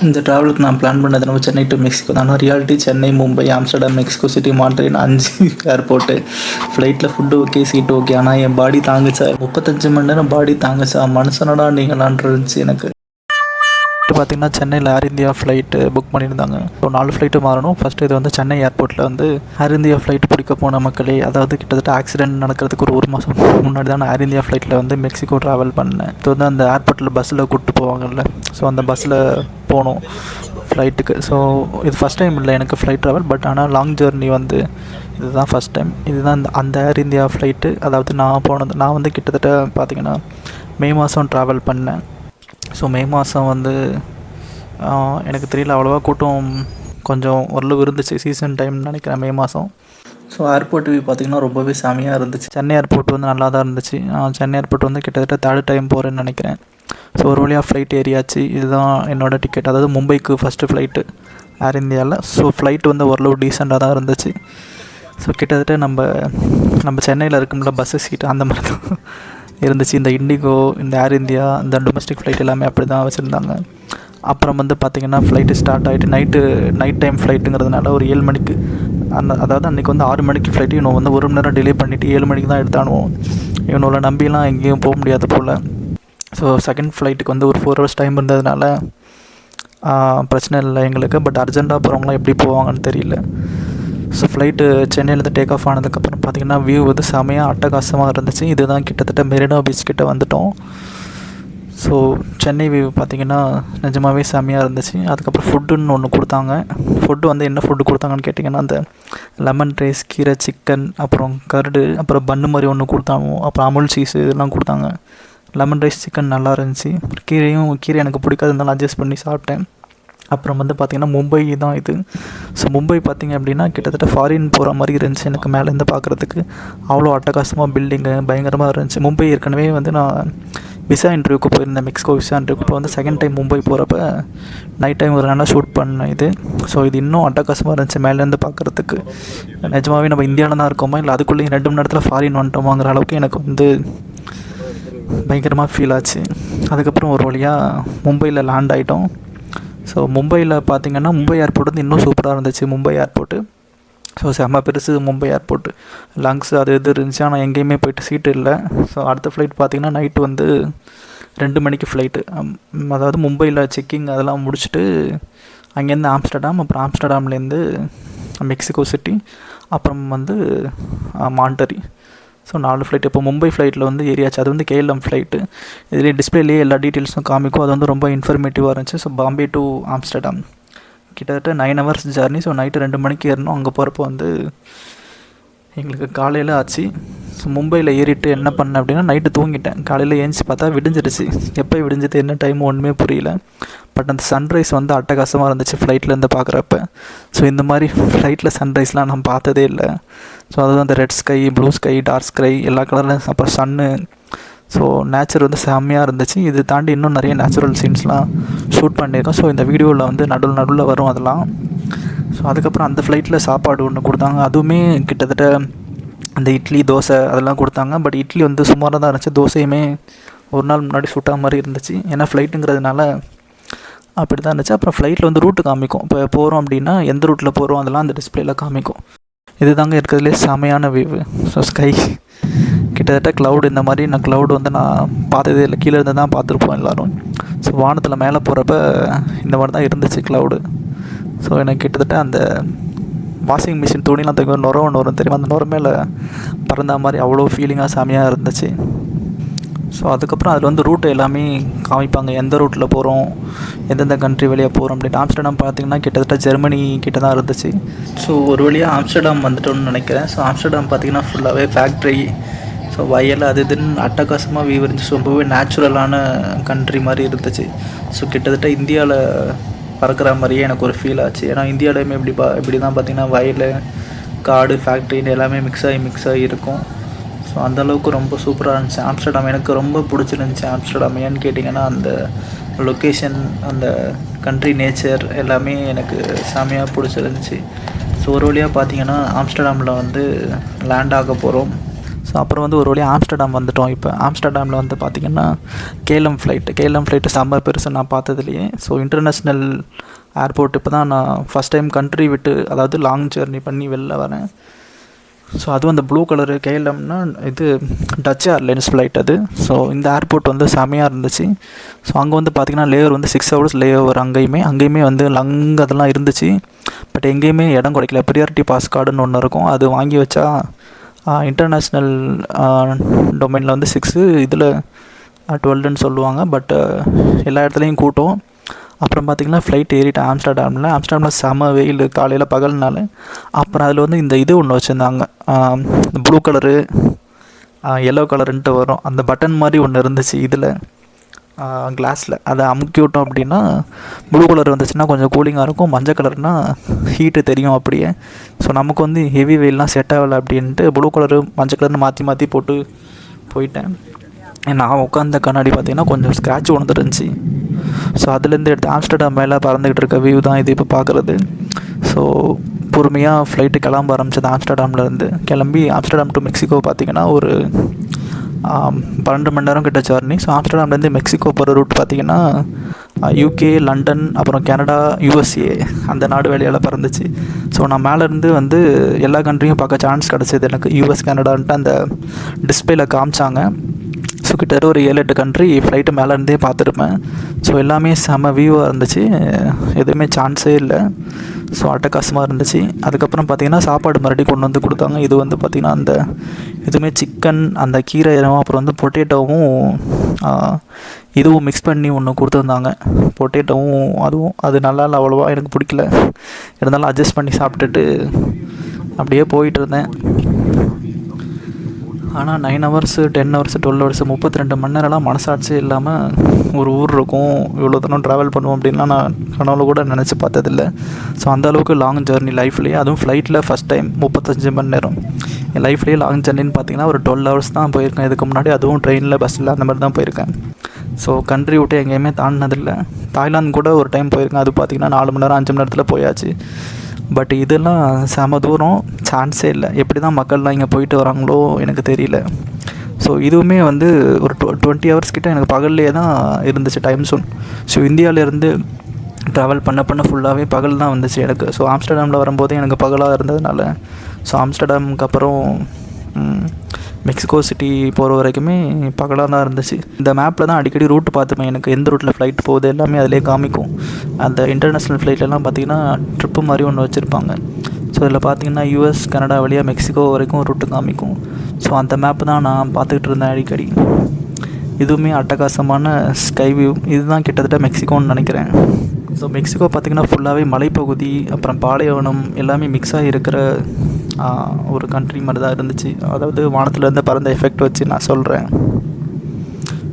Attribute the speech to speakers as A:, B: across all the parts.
A: இந்த ட்ராவலுக்கு நான் பிளான் பண்ணது நம்ம சென்னை டு மெக்சிகோ தான். Reality Chennai, Mumbai, Amsterdam, Mexico city, Montreal 5 airport. ஃப்ளைட்டில் ஃபுட்டு ஓகே, சீட்டு ஓகே. ஆனால் என் பாடி தாங்குச்சா? 35 மணி நேரம் பாடி தாங்குச்சா? மனுஷனடா நீங்களான் இருந்துச்சு எனக்கு. பார்த்திங்கன்னா சென்னையில் ஏர் இந்தியா ஃப்ளைட்டு புக் பண்ணியிருந்தாங்க. ஸோ 4 ஃப்ளைட்டு மாறணும். ஃபஸ்ட்டு இது வந்து சென்னை ஏர்போர்ட்டில் வந்து ஏர் இந்தியா ஃப்ளைட் பிடிக்க போன மக்களே, அதாவது கிட்டத்தட்ட ஆக்சிடென்ட் நடக்கிறதுக்கு ஒரு மாதம் முன்னாடி தான் நான் ஏர் இந்தியா ஃப்ளைட்டில் வந்து மெக்சிகோ ட்ராவல் பண்ணேன். இது வந்து அந்த ஏர்போர்ட்டில் பஸ்ஸில் கூப்பிட்டு போவாங்கல்ல, ஸோ அந்த பஸ்ஸில் போனோம் ஃப்ளைட்டுக்கு. ஸோ இது ஃபஸ்ட் டைம் இல்லை எனக்கு ஃப்ளைட் ட்ராவல், பட் ஆனால் லாங் ஜர்னி வந்து இதுதான் ஃபஸ்ட் டைம். இதுதான் அந்த ஏர் இந்தியா ஃப்ளைட்டு. அதாவது நான் வந்து கிட்டத்தட்ட பார்த்திங்கன்னா மே மாதம் ட்ராவல் பண்ணேன். ஸோ மே மாதம் வந்து எனக்கு தெரியல, அவ்வளோவா கூட்டம் கொஞ்சம் ஓரளவு இருந்துச்சு. சீசன் டைம்னு நினைக்கிறேன் மே மாதம். ஸோ ஏர்போர்ட் வியூ பார்த்திங்கன்னா ரொம்பவே செமையாக இருந்துச்சு. சென்னை ஏர்போர்ட் வந்து நல்லா தான் இருந்துச்சு. சென்னை ஏர்போர்ட் வந்து கிட்டத்தட்ட 3rd டைம் போகிறேன்னு நினைக்கிறேன். ஸோ ஒரு வழியாக ஃப்ளைட் ஏறியாச்சு. இதுதான் என்னோடய டிக்கெட், அதாவது மும்பைக்கு ஃபஸ்ட்டு ஃப்ளைட்டு ஏர் இந்தியாவில். ஸோ ஃப்ளைட் வந்து ஓரளவு டீசெண்டாக தான் இருந்துச்சு. ஸோ கிட்டத்தட்ட நம்ம சென்னையில் இருக்கும்ல பஸ்ஸு சீட்டு அந்த மாதிரி தான் இருந்துச்சு. இந்த இண்டிகோ, இந்த ஏர் இந்தியா, இந்த டொமஸ்டிக் ஃப்ளைட் எல்லாமே அப்படி தான் வச்சுருந்தாங்க. அப்புறம் வந்து பார்த்திங்கன்னா ஃப்ளைட்டு ஸ்டார்ட் ஆகிட்டு நைட் டைம் ஃப்ளைட்டுங்கிறதுனால ஒரு 7 மணிக்கு அதாவது அன்றைக்கி வந்து 6 மணிக்கு ஃப்ளைட்டு இவனை வந்து 1 மணி நேரம் டிலே பண்ணிவிட்டு 7 மணிக்கு தான் எடுத்தானுவோம். இவனோட நம்பிலாம் எங்கேயும் போக முடியாது போல். ஸோ செகண்ட் ஃப்ளைட்டுக்கு வந்து ஒரு 4 hours டைம் இருந்ததுனால பிரச்சனை இல்லை எங்களுக்கு. பட் அர்ஜென்ட்டாக போகிறவங்களாம் எப்படி போவாங்கன்னு தெரியல. ஸோ ஃப்ளைட்டு சென்னையிலேருந்து டேக் ஆஃப் ஆனதுக்கப்புறம் பார்த்திங்கன்னா வியூ வந்து செமையாக அட்டகாசமாக இருந்துச்சு. இதுதான் கிட்டத்தட்ட மெரினா பீச் கிட்ட வந்துவிட்டோம். ஸோ சென்னை வியூ பார்த்திங்கன்னா நிஜமாகவே செமையாக இருந்துச்சு. அதுக்கப்புறம் ஃபுட்டுன்னு ஒன்று கொடுத்தாங்க. ஃபுட்டு வந்து என்ன ஃபுட்டு கொடுத்தாங்கன்னு கேட்டிங்கன்னா, அந்த லெமன் ரைஸ், கீரை, சிக்கன், அப்புறம் கர்டு, அப்புறம் பன்னு மாதிரி ஒன்று கொடுத்தாங்க. அப்புறம் அமுல் சீஸு இதெல்லாம் கொடுத்தாங்க. லெமன் ரைஸ், சிக்கன் நல்லா இருந்துச்சு. கீரை எனக்கு பிடிக்காது, இருந்தாலும் அட்ஜஸ்ட் பண்ணி சாப்பிட்டேன். அப்புறம் வந்து பார்த்திங்கன்னா மும்பை தான் இது. ஸோ மும்பை பார்த்திங்க அப்படின்னா கிட்டத்தட்ட ஃபாரின் போகிற மாதிரி இருந்துச்சு எனக்கு மேலேருந்து பார்க்குறதுக்கு. அவ்வளோ அட்டகாசமாக பில்டிங்கு பயங்கரமாக இருந்துச்சு. மும்பை ஏற்கனவே வந்து நான் விசா இன்டர்வியூக்கு போயிருந்தேன், மெக்சிகோ விசா இன்டர்வியூக்கு. இப்போ வந்து செகண்ட் டைம் மும்பை போகிறப்ப நைட் டைம் ஒரு நல்லா ஷூட் பண்ணேன் இது. ஸோ இது இன்னும் அட்டகாசமாக இருந்துச்சு மேலேருந்து பார்க்குறதுக்கு. நிஜமாகவே நம்ம இந்தியாவில் தான் இருக்கோமா, இல்லை அதுக்குள்ளேயும் 2 மணி நேரத்தில் ஃபாரின் வந்துட்டோமாங்கிற அளவுக்கு எனக்கு வந்து பயங்கரமாக ஃபீல் ஆச்சு. அதுக்கப்புறம் ஒரு வழியாக மும்பையில் லேண்ட் ஆகிட்டோம். ஸோ மும்பையில் பார்த்திங்கன்னா மும்பை ஏர்போர்ட் வந்து இன்னும் சூப்பராக இருந்துச்சு. மும்பை ஏர்போர்ட்டு ஸோ செம்ம பெருசு மும்பை ஏர்போர்ட்டு. லங்ஸ் அது இது இருந்துச்சு, ஆனால் எங்கேயுமே போய்ட்டு சீட்டு இல்லை. ஸோ அடுத்த ஃப்ளைட் பார்த்திங்கன்னா நைட்டு வந்து 2 மணிக்கு ஃப்ளைட்டு. அதாவது மும்பையில் செக்கிங் அதெல்லாம் முடிச்சுட்டு அங்கேருந்து ஆம்ஸ்டர்டாம், அப்புறம் ஆம்ஸ்டர்டாம்லேருந்து மெக்சிகோ சிட்டி, அப்புறம் வந்து மான்டரி. So 4 flight. இப்போ மும்பை ஃப்ளைட்டில் வந்து ஏரியாச்சு. அது வந்து KLM ஃப்ளைட்டு. இதுலேயே டிஸ்பிளேலேயே எல்லா டீட்டெயில்ஸும் காமிக்கும். அது வந்து ரொம்ப இன்ஃபர்மேட்டிவாக இருந்துச்சு. ஸோ பாம்பே டு ஆம்ஸ்டர்டாம் கிட்டத்தட்ட 9 hours ஜர்னி. ஸோ நைட்டு 2 மணிக்கு ஏறணும். அங்கே போகிறப்போ வந்து எங்களுக்கு காலையில் ஆச்சு. ஸோ மும்பையில் ஏறிட்டு என்ன பண்ணேன் அப்படின்னா, நைட்டு தூங்கிட்டேன். காலையில் ஏஞ்சி பார்த்தா விடிஞ்சிடுச்சு. எப்போ விடிஞ்சது என்ன டைம் ஒன்றுமே புரியல. பட் அந்த சன்ரைஸ் வந்து அட்டகாசமாக இருந்துச்சு ஃப்ளைட்லேருந்து பார்க்குறப்ப. ஸோ இந்த மாதிரி ஃப்ளைட்டில் சன்ரைஸ்லாம் நான் பார்த்ததே இல்லை. ஸோ அதுவும் அந்த red sky, blue sky, dark sky எல்லா கலரில், அப்புறம் சன்னு. ஸோ நேச்சர் வந்து செம்மையாக இருந்துச்சு. இது தாண்டி இன்னும் நிறைய நேச்சுரல் சீன்ஸ்லாம் ஷூட் பண்ணியிருக்கோம். ஸோ இந்த வீடியோவில் வந்து நடுவில் வரும் அதெல்லாம். ஸோ அதுக்கப்புறம் அந்த ஃப்ளைட்டில் சாப்பாடு ஒன்று கொடுத்தாங்க. அதுவுமே கிட்டத்தட்ட அந்த இட்லி, தோசை அதெல்லாம் கொடுத்தாங்க. பட் இட்லி வந்து சுமாராக தான் இருந்துச்சு. தோசையுமே ஒரு நாள் முன்னாடி சுட்டா மாதிரி இருந்துச்சு. ஏன்னா ஃப்ளைட்டுங்கிறதுனால அப்படி தான் இருந்துச்சு. அப்புறம் ஃப்ளைட்டில் வந்து ரூட்டு காமிக்கும். இப்போ போகிறோம் அப்படின்னா எந்த ரூட்டில் போகிறோம் அதெல்லாம் அந்த டிஸ்பிளேயில் காமிக்கும். இது தாங்க இருக்கிறதுலே செமையான வியூ. ஸோ ஸ்கை கிட்டத்தட்ட க்ளவுட், இந்த மாதிரி நான் க்ளவுட் வந்து நான் பார்த்ததே இல்லை. கீழே இருந்து தான் பார்த்துருப்போம் எல்லோரும். ஸோ வானத்தில் மேலே போகிறப்ப இந்த மாதிரி தான் இருந்துச்சு க்ளவுடு. ஸோ எனக்கு கிட்டத்தட்ட அந்த வாஷிங் மிஷின் துணிலாம் தூக்கி நுர ஒன்று வரும் தெரியுமா, அந்த நுர மேலே பறந்த மாதிரி அவ்வளோ ஃபீலிங்காக செமையாக இருந்துச்சு. ஸோ அதுக்கப்புறம் அதில் வந்து ரூட்டு எல்லாமே காமிப்பாங்க, எந்த ரூட்டில் போகிறோம், எந்தெந்த கண்ட்ரி வழியாக போகிறோம் அப்படின்னு. ஆம்ஸ்டர்டாம் பார்த்திங்கன்னா கிட்டத்தட்ட ஜெர்மனி கிட்ட தான் இருந்துச்சு. ஸோ ஒரு வழியாக ஆம்ஸ்டர்டாம் வந்துட்டோம்னு நினைக்கிறேன். ஸோ ஆம்ஸ்டர்டாம் பார்த்திங்கன்னா ஃபுல்லாகவே ஃபேக்ட்ரி, ஸோ வயல் அது இதுன்னு அட்டகாசமாக வியூ இருந்துச்சு. ரொம்பவே நேச்சுரலான கண்ட்ரி மாதிரி இருந்துச்சு. ஸோ கிட்டத்தட்ட இந்தியாவில் பறக்கிற மாதிரியே எனக்கு ஒரு ஃபீல் ஆச்சு. ஏன்னா இந்தியாவிலையுமே இப்படி தான் பார்த்திங்கன்னா வயல், காடு, ஃபேக்ட்ரின்னு எல்லாமே மிக்ஸ் ஆகி இருக்கும். ஸோ அந்தளவுக்கு ரொம்ப சூப்பராக இருந்துச்சு ஆம்ஸ்டர்டாம். எனக்கு ரொம்ப பிடிச்சிருந்துச்சி ஆம்ஸ்டர்டாம். ஏன்னு கேட்டிங்கன்னா அந்த லொக்கேஷன், அந்த கண்ட்ரி நேச்சர் எல்லாமே எனக்கு செமையாக பிடிச்சிருந்துச்சி. ஸோ ஒரு வழியாக பார்த்திங்கன்னா ஆம்ஸ்டர்டாமில் வந்து லேண்ட் ஆக போகிறோம். ஸோ அப்புறம் வந்து ஒரு வழியாக ஆம்ஸ்டர்டாம் வந்துவிட்டோம். இப்போ ஆம்ஸ்டர்டாமில் வந்து பார்த்திங்கன்னா கேஎல்எம் ஃப்ளைட்டு செம்ம பெருசு நான் பார்த்ததுலையே. ஸோ இன்டர்நேஷ்னல் ஏர்போர்ட் இப்போ தான் நான் ஃபஸ்ட் டைம் கண்ட்ரி விட்டு, அதாவது லாங் ஜர்னி பண்ணி வெளில வரேன். ஸோ அதுவும் அந்த ப்ளூ கலரு கேஎல்எம்னா இது டச் ஏர்லைன்ஸ் ஃப்ளைட் அது. ஸோ இந்த ஏர்போர்ட் வந்து செமையாக இருந்துச்சு. ஸோ அங்கே வந்து பார்த்திங்கன்னா லேவர் வந்து 6 hours லேவர் அங்கேயுமே வந்து அதெல்லாம் இருந்துச்சு. பட் எங்கேயுமே இடம் கிடைக்கல. ப்ரியாரிட்டி பாஸ் கார்டுன்னு ஒன்று இருக்கும், அது வாங்கி வச்சா இன்டர்நேஷ்னல் டொமைனில் வந்து 6, இதில் 12ன்னு சொல்லுவாங்க. பட் எல்லா இடத்துலையும் கூட்டம். அப்புறம் பார்த்திங்கன்னா ஃப்ளைட் ஏறிட்டேன் ஆம்ஸ்டர்டாமில் செம வெயில் காலையில் பகல்னால. அப்புறம் அதில் வந்து இந்த இது ஒன்று வச்சுருந்தாங்க, ப்ளூ கலரு எல்லோ கலருன்ட்டு வரும், அந்த பட்டன் மாதிரி ஒன்று இருந்துச்சு இதில் கிளாஸில். அதை அமுக்கி விட்டோம் அப்படின்னா ப்ளூ கலர் வந்துச்சுன்னா கொஞ்சம் கூலிங்காக இருக்கும், மஞ்சள் கலர்னால் ஹீட்டு தெரியும் அப்படியே. ஸோ நமக்கு வந்து ஹெவி வெயில்லாம் செட் ஆகலை அப்படின்ட்டு ப்ளூ கலரு மஞ்சள் கலர்னு மாற்றி போட்டு போயிட்டேன். நான் உட்காந்த கண்ணாடி பார்த்திங்கன்னா கொஞ்சம் ஸ்க்ராட்ச் விழுந்துருந்துச்சி. ஸோ அதுலேருந்து எடுத்து ஆம்ஸ்டர்டாம் மேலே பறந்துக்கிட்டு இருக்க வியூ தான் இது இப்போ பார்க்குறது. ஸோ பொறுமையாக ஃப்ளைட்டு கிளம்ப ஆரம்பிச்சது. ஆம்ஸ்டர்டாம்லேருந்து கிளம்பி ஆம்ஸ்டர்டாம் டு மெக்சிகோ பார்த்திங்கன்னா ஒரு 12 மணி நேரம் கிட்ட ஜர்னி. ஸோ ஆம்ஸ்டர்டாம்லேருந்து மெக்சிகோ போகிற ரூட் பார்த்திங்கன்னா யூகே, லண்டன், அப்புறம் கனடா, யூஎஸ்ஏ அந்த நாடு வேலையால் பறந்துச்சு. ஸோ நான் மேலேருந்து வந்து எல்லா கண்ட்ரியும் பார்க்க சான்ஸ் கிடச்சிது எனக்கு. யூஎஸ், கனடான்ட்டு அந்த டிஸ்பிளேயில் காமிச்சாங்க. ஸோ கிட்டத்தட்ட ஒரு 7-8 கண்ட்ரி ஃப்ளைட்டு மேலேருந்தே பார்த்துருப்பேன். ஸோ எல்லாமே செம வியூவாக இருந்துச்சு, எதுவுமே சான்ஸே இல்லை. ஸோ அட்டகாசமாக இருந்துச்சு. அதுக்கப்புறம் பார்த்திங்கன்னா சாப்பாடு மறுபடியும் கொண்டு வந்து கொடுத்தாங்க. இது வந்து பார்த்திங்கன்னா அந்த எதுவுமே சிக்கன், அந்த கீரை இனம், அப்புறம் வந்து பொட்டேட்டோவும் இதுவும் மிக்ஸ் பண்ணி ஒன்று கொடுத்துருந்தாங்க. பொட்டேட்டோவும் அது நல்லா இல்லை, அவ்வளோவா எனக்கு பிடிக்கல. இருந்தாலும் அட்ஜஸ்ட் பண்ணி சாப்பிட்டுட்டு அப்படியே போயிட்டு இருந்தேன். ஆனால் 9 hours, 10 hours, 12 hours, 32 மணி நேரம்லாம் மனசாட்சியே இல்லாமல் ஒரு ஊர் இருக்கும், இவ்வளோ தூரம் ட்ராவல் பண்ணுவோம் அப்படின்லாம் நான் கனவுல கூட நினச்சி பார்த்ததில்ல. ஸோ அந்தளவுக்கு லாங் ஜர்னி லைஃப்லேயே, அதுவும் ஃப்ளைட்டில் ஃபஸ்ட் டைம் 35 மணி நேரம். என் லைஃப்லேயே லாங் ஜர்னின்னு பார்த்திங்கன்னா ஒரு 12 hours தான் போயிருக்கேன். இதுக்கு முன்னாடி அதுவும் ட்ரெயினில், பஸ்ஸில் அந்த மாதிரி தான் போயிருக்கேன். ஸோ கண்ட்ரி விட்டு எங்கேயுமே தாண்டினதில்லை. தாய்லாந்து கூட ஒரு டைம் போயிருக்கேன், அது பார்த்திங்கன்னா 4 மணி நேரம் 5 மணி நேரத்தில் போயாச்சு. பட் இதெல்லாம் செம தூரம், சான்ஸே இல்லை. எப்படி தான் மக்கள்லாம் இங்கே போயிட்டு வராங்களோ எனக்கு தெரியல. ஸோ இதுவுமே வந்து ஒரு 20 hours கிட்ட எனக்கு பகல்லே தான் இருந்துச்சு டைம் ஜோன். ஸோ இந்தியாவிலேருந்து ட்ராவல் பண்ண ஃபுல்லாகவே பகல் தான் வந்துச்சு எனக்கு. ஸோ ஆம்ஸ்டர்டாமில் வரும்போதே எனக்கு பகலாக இருந்ததுனால, ஸோ ஆம்ஸ்டர்டாமுக்கு அப்புறம் மெக்சிகோ சிட்டி போகிற வரைக்குமே பகலாக தான் இருந்துச்சு. இந்த மேப்பில் தான் அடிக்கடி ரூட் பார்த்துப்பேன், எனக்கு எந்த ரூட்டில் ஃப்ளைட் போகுது எல்லாமே அதிலே காமிக்கும். அந்த இன்டர்நேஷ்னல் ஃப்ளைட்லலாம் பார்த்திங்கன்னா ட்ரிப்பு மாதிரி ஒன்று வச்சுருப்பாங்க. ஸோ இதில் பார்த்திங்கன்னா யூஎஸ், கனடா வழியாக மெக்சிகோ வரைக்கும் ரூட்டு காமிக்கும். ஸோ அந்த மேப்பு தான் நான் பார்த்துக்கிட்டு இருந்தேன் அடிக்கடி. இதுவுமே அட்டகாசமான ஸ்கை வியூ. இதுதான் கிட்டத்தட்ட மெக்சிகோன்னு நினைக்கிறேன். ஸோ மெக்சிகோ பார்த்திங்கன்னா ஃபுல்லாகவே மலைப்பகுதி, அப்புறம் பாலைவனம் எல்லாமே மிக்ஸாக இருக்கிற ஒரு கண்ட்ரி மாதிரி தான் இருந்துச்சு. அதாவது வானத்துலேருந்து பறந்த எஃபெக்ட் வச்சு நான் சொல்கிறேன்.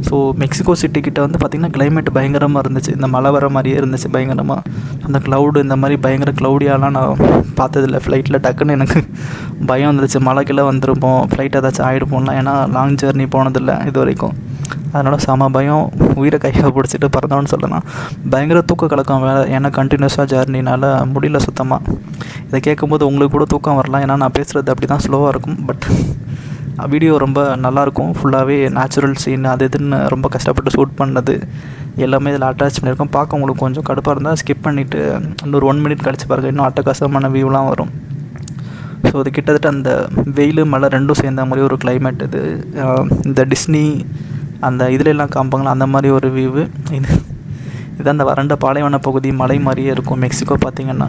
A: ஸோ மெக்சிகோ சிட்டிக்கிட்ட வந்து பார்த்திங்கன்னா கிளைமேட் பயங்கரமாக இருந்துச்சு. இந்த மழை வர மாதிரியே இருந்துச்சு பயங்கரமாக. அந்த க்ளவுடு, இந்த மாதிரி பயங்கர க்ளவுடியாலாம் நான் பார்த்ததில்ல ஃப்ளைட்டில். டக்குன்னு எனக்கு பயம் வந்துருச்சு, மழைக்கெல்லாம் வந்துருப்போம், ஃப்ளைட் ஏதாச்சும் ஆகிடுப்போம்லாம். ஏன்னா லாங் ஜர்னி போனதில்லை இது வரைக்கும், அதனால் செம பயம். உயிரை கையை பிடிச்சிட்டு பறந்தோன்னு சொல்லலாம். பயங்கர தூக்க கலக்கம் வேலை, ஏன்னா கண்டினியூஸாக ஜர்னினால் முடியல சுத்தமாக. இதை கேட்கும்போது உங்களுக்கு கூட தூக்கம் வரலாம், ஏன்னா நான் பேசுகிறது அப்படி தான் ஸ்லோவாக இருக்கும். பட் வீடியோ ரொம்ப நல்லாயிருக்கும், ஃபுல்லாகவே நேச்சுரல் சீன் அது இதுன்னு ரொம்ப கஷ்டப்பட்டு ஷூட் பண்ணது எல்லாமே இதில் அட்டாச் பண்ணியிருக்கோம். பார்க்க உங்களுக்கு கொஞ்சம் கடுப்பாக இருந்தால் ஸ்கிப் பண்ணிவிட்டு இன்னொரு 1 minute கழிச்சு பாருங்கள், இன்னும் அட்டகாசமான வியூலாம் வரும். ஸோ அது கிட்டத்தட்ட அந்த வெயில் மழை ரெண்டும் சேர்ந்த மாதிரி ஒரு கிளைமேட் இது. இந்த டிஸ்னி அந்த இதிலெல்லாம் காமிப்பாங்களா அந்த மாதிரி ஒரு வியூவு இது அந்த வறண்ட பாலைவன பகுதி, மலை மாதிரியே இருக்கும் மெக்சிகோ பார்த்திங்கன்னா.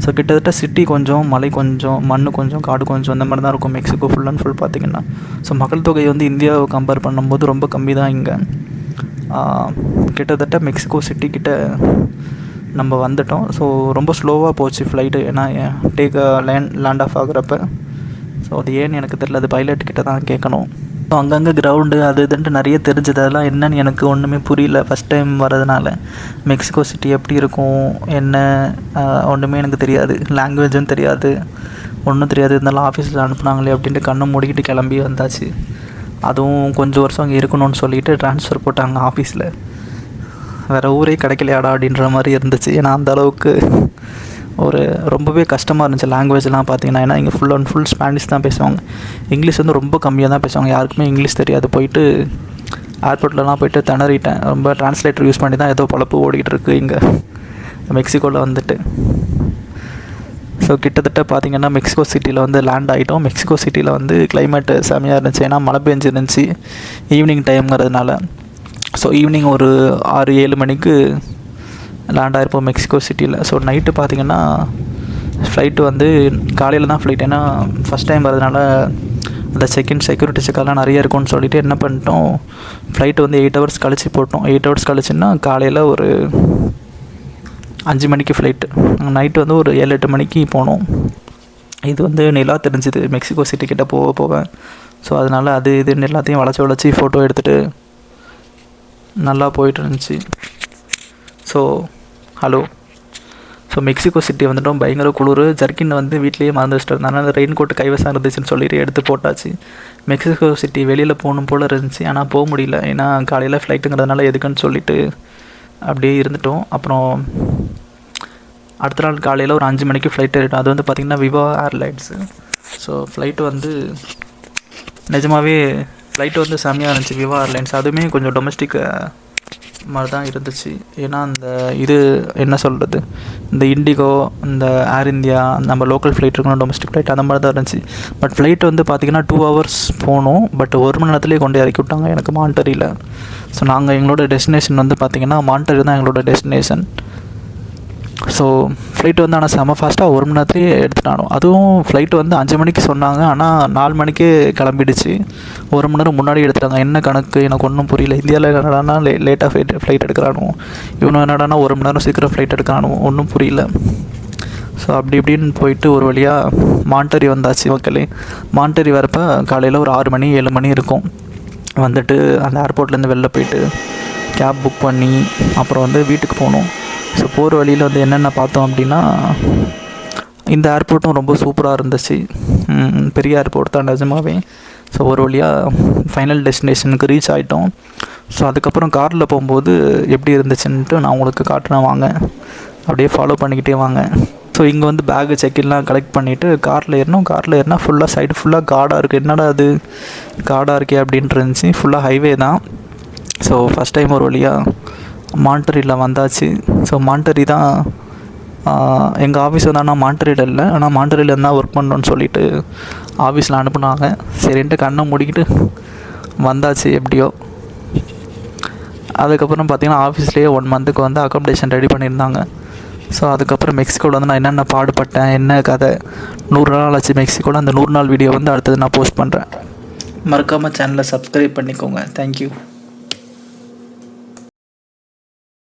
A: ஸோ கிட்டத்தட்ட சிட்டி கொஞ்சம், மலை கொஞ்சம், மண் கொஞ்சம், காடு கொஞ்சம், அந்த மாதிரி தான் இருக்கும் மெக்சிகோ ஃபுல் அண்ட் ஃபுல் பார்த்திங்கன்னா. ஸோ மக்கள் தொகை வந்து இந்தியாவை கம்பேர் பண்ணும்போது ரொம்ப கம்மி தான் இங்கே. கிட்டத்தட்ட மெக்சிகோ சிட்டி கிட்ட நம்ம வந்துட்டோம். ஸோ ரொம்ப ஸ்லோவாக போச்சு ஃப்ளைட்டு, ஏன்னா லேண்ட் ஆஃப் ஆகுறப்ப. ஸோ அது ஏன்னு எனக்கு தெரியல, அது பைலட் கிட்ட தான் கேட்கணும். ஸோ அங்கங்கே கிரவுண்டு அது இதுன்ட்டு நிறைய தெரிஞ்சது, அதெல்லாம் என்னன்னு எனக்கு ஒன்றுமே புரியல ஃபஸ்ட் டைம் வரதுனால. மெக்சிகோ சிட்டி எப்படி இருக்கும் என்ன ஒன்றுமே எனக்கு தெரியாது, லாங்குவேஜும் தெரியாது, ஒன்றும் தெரியாது. இருந்தாலும் ஆஃபீஸில் அனுப்புனாங்களே அப்படின்ட்டு கண்ணை மூடிக்கிட்டு கிளம்பி வந்தாச்சு. அதுவும் கொஞ்சம் வருஷம் அங்கே இருக்கணும்னு சொல்லிவிட்டு ட்ரான்ஸ்ஃபர் போட்டாங்க ஆஃபீஸில். வேறு ஊரே கிடைக்கலையாடா அப்படின்ற மாதிரி இருந்துச்சு, ஏன்னா அந்த அளவுக்கு ஒரு ரொம்பவே கஷ்டமாக இருந்துச்சு லாங்குவேஜ்லாம் பார்த்தீங்கன்னா. ஏன்னா இங்கே ஃபுல் அண்ட் ஃபுல் ஸ்பானிஷ் தான் பேசுவாங்க. இங்கிலீஷ் வந்து ரொம்ப கம்மியாக தான் பேசுவாங்க. யாருக்குமே இங்கிலீஷ் தெரியாது. போயிட்டு ஏர்போர்ட்லலாம் போயிட்டு திணறிட்டேன். ரொம்ப டிரான்ஸ்லேட்டர் யூஸ் பண்ணி தான் ஏதோ பொழப்பு ஓடிக்கிட்டு இருக்குது இங்கே மெக்சிகோவில் வந்துட்டு. ஸோ கிட்டத்தட்ட பார்த்திங்கன்னா மெக்சிகோ சிட்டியில் வந்து லேண்ட் ஆகிட்டோம். மெக்சிகோ சிட்டியில் வந்து கிளைமேட்டு செம்மையாக இருந்துச்சு. ஏன்னா மழை பெஞ்சிருந்துச்சு ஈவினிங் டைம்ங்கிறதுனால. ஸோ ஈவினிங் ஒரு 6-7 மணிக்கு லேண்ட் ஆகிருப்போம் மெக்சிகோ சிட்டியில். ஸோ நைட்டு பார்த்திங்கன்னா ஃப்ளைட்டு வந்து காலையில் தான் ஃப்ளைட். ஏன்னா ஃபஸ்ட் டைம் வரதுனால அந்த செக்யூரிட்டி செக்கெல்லாம் நிறைய இருக்கும்னு சொல்லிவிட்டு என்ன பண்ணிட்டோம், ஃப்ளைட்டு வந்து 8 ஹவர்ஸ் கழிச்சு போட்டோம். 8 ஹவர்ஸ் கழிச்சுன்னா காலையில் ஒரு 5 மணிக்கு ஃப்ளைட்டு. நைட்டு வந்து ஒரு 7-8 மணிக்கு போனோம். இது வந்து நிலா தெரிஞ்சுது மெக்சிகோ சிட்டி கிட்டே போவேன். ஸோ அதனால் அது இதுன்னு எல்லாத்தையும் வளைச்சி ஃபோட்டோ எடுத்துகிட்டு நல்லா போயிட்டு இருந்துச்சு. ஸோ மெக்சிகோ சிட்டி வந்துட்டோம். பயங்கர குளிர். ஜர்க்கின் வந்து வீட்லேயே மறந்து வச்சுட்டு இருந்தாங்க. அந்த ரெயின் கோட்டு கைவசம் இருந்துச்சுன்னு சொல்லிட்டு எடுத்து போட்டாச்சு. மெக்சிகோ சிட்டி வெளியில் போகணும் போல் இருந்துச்சு, ஆனால் போக முடியல. ஏன்னா காலையில் ஃப்ளைட்டுங்கிறதுனால எதுக்குன்னு சொல்லிவிட்டு அப்படியே இருந்துட்டோம். அப்புறம் அடுத்த நாள் காலையில் ஒரு 5 மணிக்கு ஃப்ளைட் ஏறிட்டோம். அது வந்து பார்த்திங்கன்னா விவா ஏர்லைன்ஸு. ஸோ ஃப்ளைட்டு வந்து நிஜமாகவே ஃப்ளைட்டு வந்து செம்மையாக இருந்துச்சு விவா ஏர்லைன்ஸ். அதுவுமே கொஞ்சம் டொமஸ்டிக் மாதிரி தான் இருந்துச்சு. ஏன்னா அந்த இது என்ன சொல்கிறது, இந்த இண்டிகோ, இந்த ஏர் இந்தியா, நம்ம லோக்கல் ஃப்ளைட் இருக்கணும், டொமஸ்டிக் ஃப்ளைட் அந்த மாதிரி தான் இருந்துச்சு. பட் ஃப்ளைட் வந்து பார்த்திங்கன்னா 2 ஹவர்ஸ் போனோம். பட் 1 மணி நேரத்துலேயே கொண்டு இறக்கி விட்டாங்க எனக்கு மான்டரியில். ஸோ நாங்கள் எங்களோட டெஸ்டினேஷன் வந்து பார்த்திங்கன்னா மான்டரி தான் எங்களோட டெஸ்டினேஷன். ஸோ ஃப்ளைட்டு வந்து ஆனால் செம்ம ஃபாஸ்ட்டாக 1 மணி நேரத்துலேயே எடுத்துட்டானோ. அதுவும் ஃப்ளைட்டு வந்து 5 மணிக்கு சொன்னாங்க, ஆனால் 4 மணிக்கே கிளம்பிடுச்சு. 1 மணி நேரம் முன்னாடி எடுத்துட்டாங்க. என்ன கணக்கு எனக்கு ஒன்றும் புரியல. இந்தியாவில் என்னடானா லேட்டாக ஃப்ளைட் எடுக்கிறானோ, இவனும் என்னடானா 1 மணி நேரம் சீக்கிரம் ஃப்ளைட் எடுக்கிறானோ, ஒன்றும் புரியல. ஸோ அப்படி இப்படின்னு போயிட்டு ஒரு வழியாக மான்டரி வந்தாச்சு மக்களே. மான்டரி வரப்போ காலையில் ஒரு 6 மணி 7 மணி இருக்கும். வந்துட்டு அந்த ஏர்போர்ட்லேருந்து வெளில போயிட்டு கேப் புக் பண்ணி அப்புறம் வந்து வீட்டுக்கு போனோம். ஸோ போகிற வழியில் வந்து என்னென்ன பார்த்தோம் அப்படின்னா, இந்த ஏர்போர்ட்டும் ரொம்ப சூப்பராக இருந்துச்சு. பெரிய ஏர்போர்ட் தான் நிஜமாவே. ஸோ ஒரு வழியாக ஃபைனல் டெஸ்டினேஷனுக்கு ரீச் ஆகிட்டோம். ஸோ அதுக்கப்புறம் காரில் போகும்போது எப்படி இருந்துச்சுன்ட்டு நான் உங்களுக்கு காட்டுறேன் வாங்க, அப்படியே ஃபாலோ பண்ணிக்கிட்டே வாங்க. ஸோ இங்கே வந்து பேகு செக்கின்லாம் கலெக்ட் பண்ணிவிட்டு காரில் ஏறினோம். காரில் ஏறினா ஃபுல்லாக சைடு ஃபுல்லாக காடாக இருக்குது. என்னடா அது காடாக இருக்கே அப்படின்ட்டு இருந்துச்சு. ஃபுல்லாக ஹைவே தான். ஸோ ஃபஸ்ட் டைம் ஒரு வழியாக மான்டரியில் வந்தாச்சு. ஸோ மான்டரி தான் எங்கள் ஆஃபீஸ் வந்து. ஆனால் மான்டரியில் இல்லை, ஆனால் மான்டரியில் இருந்தால் ஒர்க் பண்ணணுன்னு சொல்லிவிட்டு ஆஃபீஸில் அனுப்புனாங்க. சரின்ட்டு கண்ணை மூடிக்கிட்டு வந்தாச்சு எப்படியோ. அதுக்கப்புறம் பார்த்திங்கன்னா ஆஃபீஸ்லேயே 1 மந்த்துக்கு வந்து அக்காமடேஷன் ரெடி பண்ணியிருந்தாங்க. ஸோ அதுக்கப்புறம் மெக்சிகோவில் வந்து நான் என்னென்ன பாடுபட்டேன், என்ன கதை, 100 நாள் ஆச்சு மெக்சிகோவில். அந்த 100 நாள் வீடியோ வந்து அடுத்தது நான் போஸ்ட் பண்ணுறேன். மறக்காமல் சேனலை சப்ஸ்கிரைப் பண்ணிக்கோங்க. தேங்க்யூ.